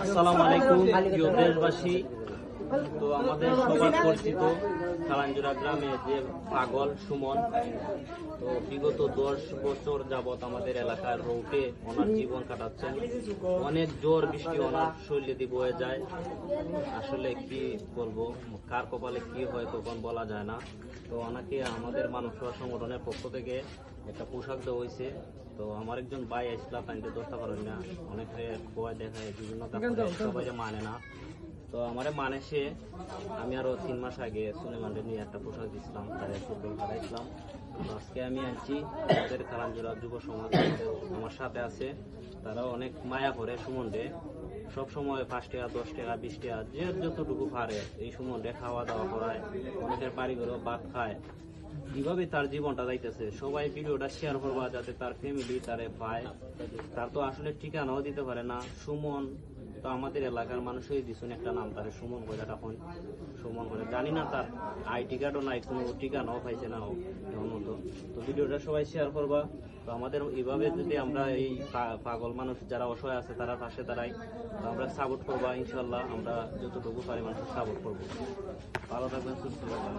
আসসালামু আলাইকুম প্রিয় দেশবাসী। তো আমাদের সবার পরিচিত কালাঞ্জুরা গ্রামে যে পাগল সুমন, তো বিগত 10 বছর যাবৎ আমাদের এলাকার রোডে ওনার জীবন কাটাচ্ছেন। অনেক জোর বৃষ্টি ওনার শৈলী বয়ে যায়। আসলে কি বলবো, কার কপালে কি হয় তখন বলা যায় না। তো ওনাকে আমাদের মানব সেবা সংগঠনের পক্ষ থেকে একটা পোশাক দেওয়া হয়েছে। তো আমার একজন ভাই আসলা তাইতে দশটা করেন না, অনেকে ভয় দেখায় বিভিন্ন সবাই মানে না। তো আমার মানে সে আমি আরো 3 মাস আগে সুলেমানকে নিয়ে একটা পোশাক দিচ্ছিলাম, তাদের ফুটবল খেলাইছিলাম। আজকে আমি আনছি আমাদের কালাঞ্জুরা যুব সমাজ আমার সাথে আছে, তারা অনেক মায়া করে সুমনকে। সব সময় 5 টাকা 10 টাকা 20 টাকা যে যতটুকু পারে এই সুমনকে খাওয়া দাওয়া করায়, অনেকের বাড়িঘরও ভাত খায়। কিভাবে তার জীবনটা যাইতেছে সবাই ভিডিওটা শেয়ার করবা যাতে তার ফ্যামিলি তারে পায়। তার তো আসলে ঠিকানাও দিতে পারে না। সুমন তো আমাদের এলাকার মানুষই দিচ্ছেন একটা নাম, তার সুমন করে তখন সুমন করে জানি না, তার আইডি কার্ডও নাই, কোনো ঠিকানাও পাইছে না এমন মতো। তো ভিডিওটা সবাই শেয়ার করবা। তো আমাদের এইভাবে যদি আমরা এই পাগল মানুষ যারা অসহায় আছে তারা পাশে দাঁড়াই, তো আমরা সাপোর্ট করবা ইনশাল্লাহ। আমরা যতটুকু পারি মানুষের সাপোর্ট করবো। ভালো থাকবেন, সুস্থ থাকবেন।